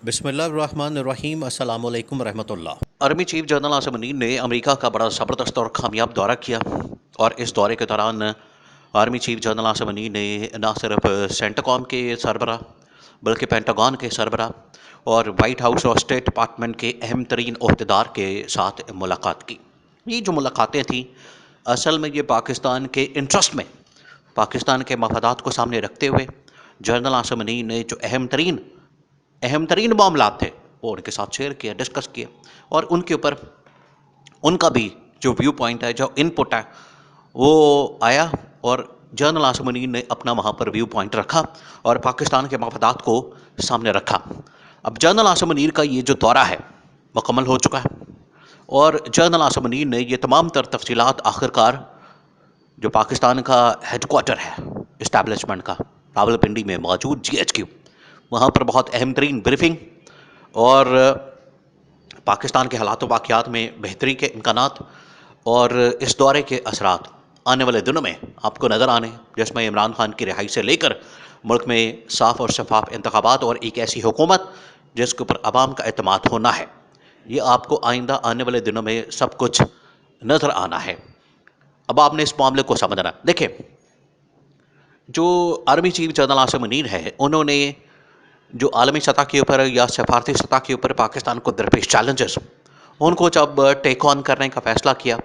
बिस्मिल्लाहिर्रहमानिर्रहीम अस्सलामु अलैकुम रहमतुल्लाह। Army chief general Asim Munir ने अमेरिका का बड़ा ज़बरदस्त और कामयाब दौरा किया और इस दौरे के दौरान army chief general Asim Munir ने न सिर्फ सेंटकॉम के सरबरा बल्कि पेंटागन के सरबरा और वाइट हाउस और स्टेट डिपार्टमेंट के अहम तरीन अहदेदार के साथ मुलाकात की। ये जो मुलाकातें थीं असल में ये पाकिस्तान के इंटरेस्ट में, पाकिस्तान के मफादात को सामने रखते हुए जनरल आसिम मुनीर ने जो अहम तरीन मामला थे वो उनके साथ शेयर किया, डिस्कस किया और उनके ऊपर उनका भी जो व्यू पॉइंट है, जो इनपुट है वो आया और जनरल आसिम मुनीर ने अपना वहाँ पर व्यू पॉइंट रखा और पाकिस्तान के मफादात को सामने रखा। अब जनरल आसिम मुनीर का ये जो दौरा है मुकम्मल हो चुका है और जनरल आसिम मुनीर ने ये तमाम तर तफसीलात आखिरकार जो पाकिस्तान का हेडक्वार्टर है इस्टेब्लिशमेंट का रावलपिंडी में मौजूद GHQ, वहाँ पर बहुत अहम तरीन ब्रीफिंग और पाकिस्तान के हालात वाक़यात में बेहतरी के इम्कानात और इस दौरे के असरात आने वाले दिनों में आपको नज़र आने, जिसमें इमरान खान की रिहाई से लेकर मुल्क में साफ़ और शफाफ इंतखाबात और एक ऐसी हुकूमत जिसके ऊपर अवाम का एतमाद होना है, ये आपको आइंदा आने वाले दिनों में सब कुछ नज़र आना है। अब आपने इस मामले को समझना। देखें, जो army chief general Asim Munir है उन्होंने जो आलमी सतह के ऊपर या सफारती सतह के ऊपर पाकिस्तान को दरपेश चैलेंजेस, उनको जब टेक ऑन करने का फ़ैसला किया,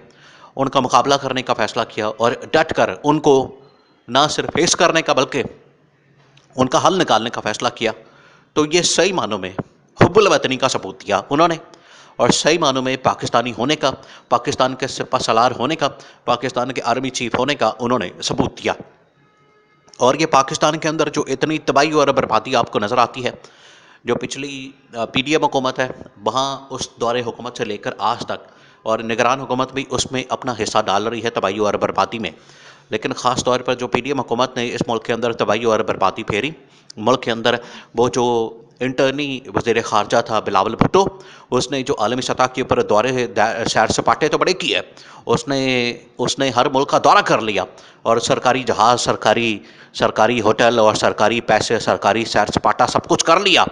उनका मुकाबला करने का फ़ैसला किया और डट कर उनको ना सिर्फ फेस करने का बल्कि उनका हल निकालने का फ़ैसला किया, तो ये सही मानों में हुब्बुल वतनी का सबूत दिया उन्होंने और सही मानों में पाकिस्तानी होने का, पाकिस्तान के सिपह सलार होने का, पाकिस्तान के आर्मी चीफ होने का उन्होंने सबूत दिया। और ये पाकिस्तान के अंदर जो इतनी तबाही और बर्बादी आपको नज़र आती है, जो पिछली PDM हुकूमत है वहाँ उस दौरे हुकूमत से लेकर आज तक, और निगरान हुकूमत भी उसमें अपना हिस्सा डाल रही है तबाही और बर्बादी में, लेकिन ख़ास तौर पर जो PDM हुकूमत ने इस मुल्क के अंदर तबाही और बर्बादी फेरी, मुल्क के अंदर वो जो इंटरनी वज़ीर ख़ारजा था बिलावल भुट्टो, उसने जो आलमी सतह के ऊपर दौरे सैर सपाटे तो बड़े किए, उसने हर मुल्क का दौरा कर लिया और सरकारी जहाज़, सरकारी होटल और सरकारी पैसे, सरकारी सैर सपाटा सब कुछ कर लिया,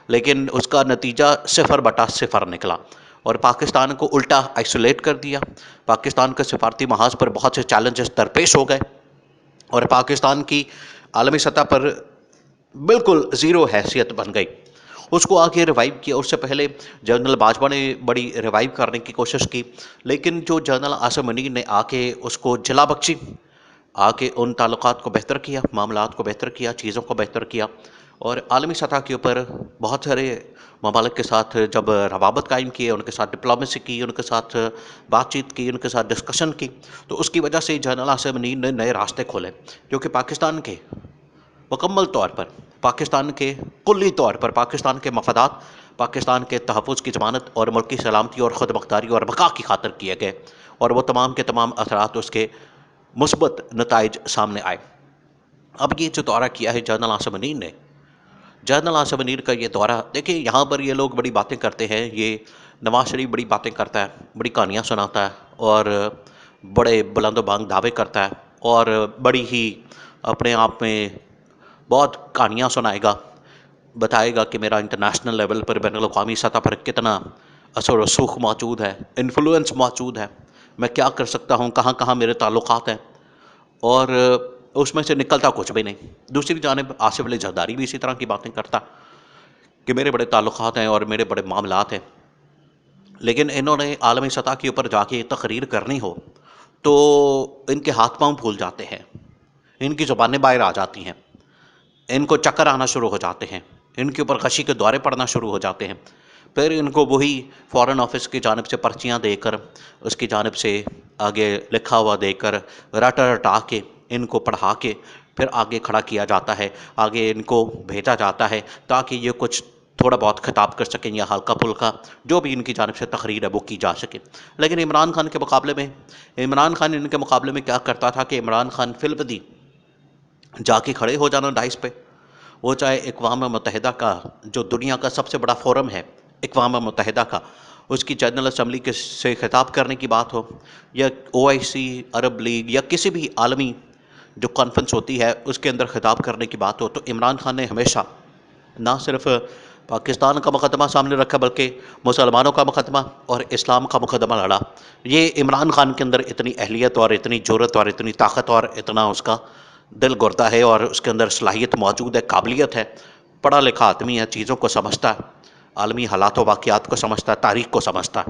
लेकिन उसका नतीजा 0/0 निकला और पाकिस्तान को उल्टा आइसोलेट कर दिया। पाकिस्तान के सफारती महाज पर बहुत से चैलेंजेस दरपेश हो गए और पाकिस्तान की आलमी सतह पर बिल्कुल ज़ीरो हैसियत बन गई। उसको आके रिवाइव किया, उससे पहले जनरल बाजवा ने बड़ी रिवाइव करने की कोशिश की, लेकिन जो जनरल आसिम मुनीर ने आके उसको जला बख्शी, आके उन ताल्लुकात को बेहतर किया, मामलात को बेहतर किया, चीज़ों को बेहतर किया और आलमी सतह के ऊपर बहुत सारे ममालिक के साथ जब रवाबत कायम किए, उनके साथ डिप्लोमेसी की, उनके साथ बातचीत की, उनके साथ डिस्कशन की, तो उसकी वजह से जनरल आसिम मुनीर ने नए रास्ते खोले जो कि पाकिस्तान के मुकम्मल तौर पर, पाकिस्तान के कुल्ली तौर पर पाकिस्तान के मफादात, पाकिस्तान के तहफ़्फ़ुज़ की ज़मानत और मुल्क की सलामती और ख़ुद मुख्तारी और बका की खातिर किए गए और वो तमाम के तमाम असरात उसके मुस्बत नताइज सामने आए। अब ये जो दौरा किया है जनरल आसिम मुनीर ने, जनरल आसिम मुनीर का ये दौरा, देखिए यहाँ पर ये लोग बड़ी बातें करते हैं, ये नवाज शरीफ बड़ी बातें करता है, बड़ी कहानियाँ सुनाता है और बड़े बुलंद-बांग दावे करता है और बड़ी ही अपने आप में बहुत कहानियाँ सुनाएगा, बताएगा कि मेरा इंटरनेशनल लेवल पर, बैनुल-अक़वामी सतह पर कितना असर और रसूख़ मौजूद है, इन्फ्लुएंस मौजूद है, मैं क्या कर सकता हूँ, कहाँ कहाँ मेरे ताल्लुकात हैं, और उसमें से निकलता कुछ भी नहीं। दूसरी जानिब आसिफ अली जरदारी भी इसी तरह की बातें करता कि मेरे बड़े ताल्लुकात हैं और मेरे बड़े मामलात हैं, लेकिन इन्होंने आलमी सतह के ऊपर जाके तकरीर करनी हो तो इनके हाथ पाँव फूल जाते हैं, इनकी ज़ुबानें बाहर आ जाती हैं, इनको चक्कर आना शुरू हो जाते हैं, इनके ऊपर गशी के दौरे पड़ना शुरू हो जाते हैं, फिर इनको वही फ़ॉरेन ऑफिस की जानिब से पर्चियाँ देकर, उसकी जानिब से आगे लिखा हुआ देकर, रटा के इनको पढ़ा के फिर आगे खड़ा किया जाता है, आगे इनको भेजा जाता है ताकि ये कुछ थोड़ा बहुत खिताब कर सकें या हल्का फुल्का जो भी इनकी जानिब से तकरीर है वो की जा सके। लेकिन इमरान खान इनके मुकाबले में क्या करता था कि इमरान खान फ़िलवदी जाके खड़े हो जाना डाइस पे, वो चाहे अक़वाम मुत्तहिदा का जो दुनिया का सबसे बड़ा फोरम है अक़वाम मुत्तहिदा का, उसकी जनरल असम्बली के से खिताब करने की बात हो या OIC, अरब लीग या किसी भी आलमी जो कॉन्फ्रेंस होती है उसके अंदर खिताब करने की बात हो, तो इमरान खान ने हमेशा ना सिर्फ पाकिस्तान का मुकदमा सामने रखा बल्कि मुसलमानों का मुकदमा और इस्लाम का मुकदमा लड़ा। ये इमरान खान के अंदर इतनी अहलियत और इतनी ज़रूरत और इतनी ताकत और इतना उसका दिल गुर्दा है और उसके अंदर सलाहियत मौजूद है, काबिलियत है, पढ़ा लिखा आदमी है, चीज़ों को समझता है, आलमी हालात व वाक़ियात को समझता है, तारीख़ को समझता है।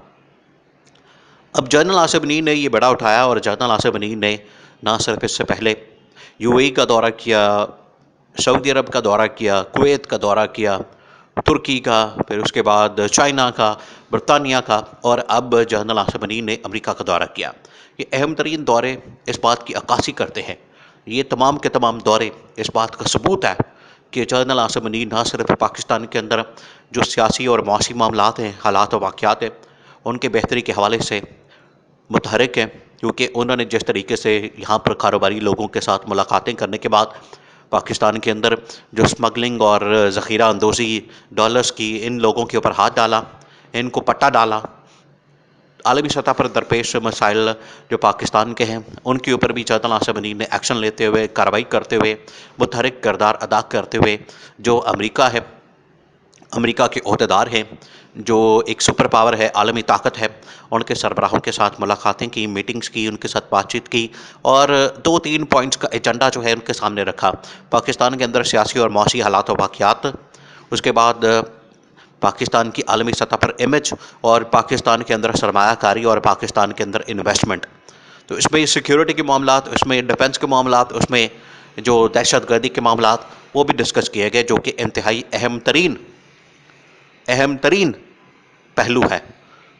अब जनरल आसिफ अनीर ने ये बड़ा उठाया और जनरल आसिफ अनीर ने ना सिर्फ इससे पहले यूएई का दौरा किया, सऊदी अरब का दौरा किया, कुवैत का दौरा किया, तुर्की का, फिर उसके बाद चाइना का, बरतानिया का और अब जनरल आसिफ अनीर ने अमेरिका का दौरा किया। ये अहम तरीन दौरे इस बात की अक्कासी करते हैं, ये तमाम के तमाम दौरे इस बात का सबूत है कि जनरल आसिफ अनीर ना सिर्फ पाकिस्तान के अंदर जो सियासी और माशी मामलात हैं, हालात और वाक़यात हैं, उनके बेहतरी के हवाले से मुतहरिक हैं, क्योंकि उन्होंने जिस तरीके से यहाँ पर कारोबारी लोगों के साथ मुलाकातें करने के बाद पाकिस्तान के अंदर जो स्मगलिंग और ज़ख़ीरा अंदोज़ी डॉलर्स की इन लोगों के ऊपर हाथ डाला, इनको पट्टा डाला, आलमी सतह पर दरपेश मसाइल जो पाकिस्तान के हैं उनके ऊपर भी जनरल आसिफ अनीर ने एक्शन लेते हुए, कार्रवाई करते हुए, मुतहरिक किरदार अदा करते हुए जो अमेरिका है, अमेरिका के ओहदेदार हैं, जो एक सुपर पावर है, आलमी ताकत है, उनके सरबराहों के साथ मुलाकातें की, मीटिंग्स की, उनके साथ बातचीत की और 2-3 पॉइंट्स का एजेंडा जो है उनके सामने रखा। पाकिस्तान के अंदर सियासी और माशी हालात व वाक़यात, उसके बाद पाकिस्तान की आलमी सतह पर इमेज और पाकिस्तान के अंदर सरमायाकारी और पाकिस्तान के अंदर इन्वेस्टमेंट। तो इसमें सिक्योरिटी के मामलात, उसमें डिफेंस के मामलात, उसमें जो दहशतगर्दी के मामलात वो भी डिस्कस किए गए, जो कि इंतहाई अहम तरीन पहलू है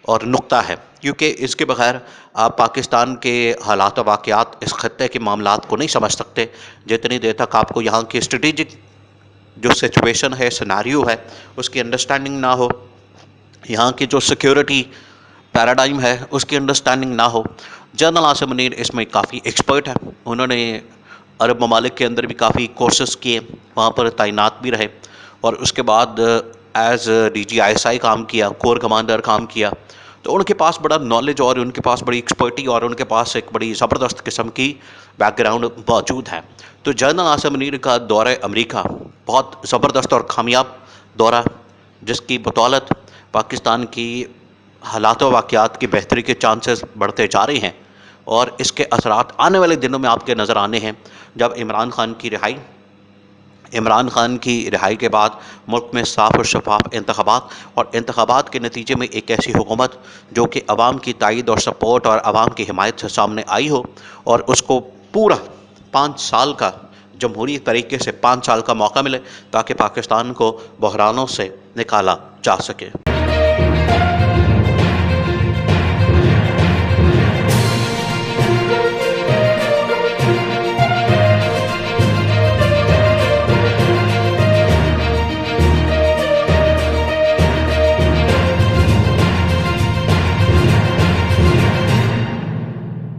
और नुक्ता है, क्योंकि इसके बगैर आप पाकिस्तान के हालात व वाक़यात, इस खत्ते के मामलात को नहीं समझ सकते जितनी देर तक आपको यहाँ की स्ट्रेटेजिक जो सिचुएशन है, सिनारियो है, उसकी अंडरस्टैंडिंग ना हो, यहाँ की जो सिक्योरिटी पैराडाइम है उसकी अंडरस्टैंडिंग ना हो। जनरल आसिफ अनीर इसमें काफ़ी एक्सपर्ट है, उन्होंने अरब ममालिक के अंदर भी काफ़ी कोर्सेस किए, वहाँ पर तैनात भी रहे और उसके बाद एज DGISI काम किया, कोर कमांडर काम किया। तो उनके पास बड़ा नॉलेज और उनके पास बड़ी एक्सपर्टी और उनके पास एक बड़ी ज़बरदस्त किस्म की बैकग्राउंड मौजूद है। तो जनरल आसिफ अनीर का दौरा अमेरिका बहुत ज़बरदस्त और कामयाब दौरा, जिसकी बदौलत पाकिस्तान की हालात व वाक़यात की बेहतरी के चांसेस बढ़ते जा रहे हैं और इसके असरात आने वाले दिनों में आपके नज़र आने हैं, जब इमरान खान की रिहाई के बाद मुल्क में साफ़ और शफाफ इंतख़ाबात और इंतख़ाबात के नतीजे में एक ऐसी हुकूमत जो कि अवाम की तायद और सपोर्ट और अवाम की हिमायत से सामने आई हो और उसको पूरा 5 साल का जमहूरी तरीके से 5 साल का मौका मिले ताकि पाकिस्तान को बहरानों से निकाला जा सके।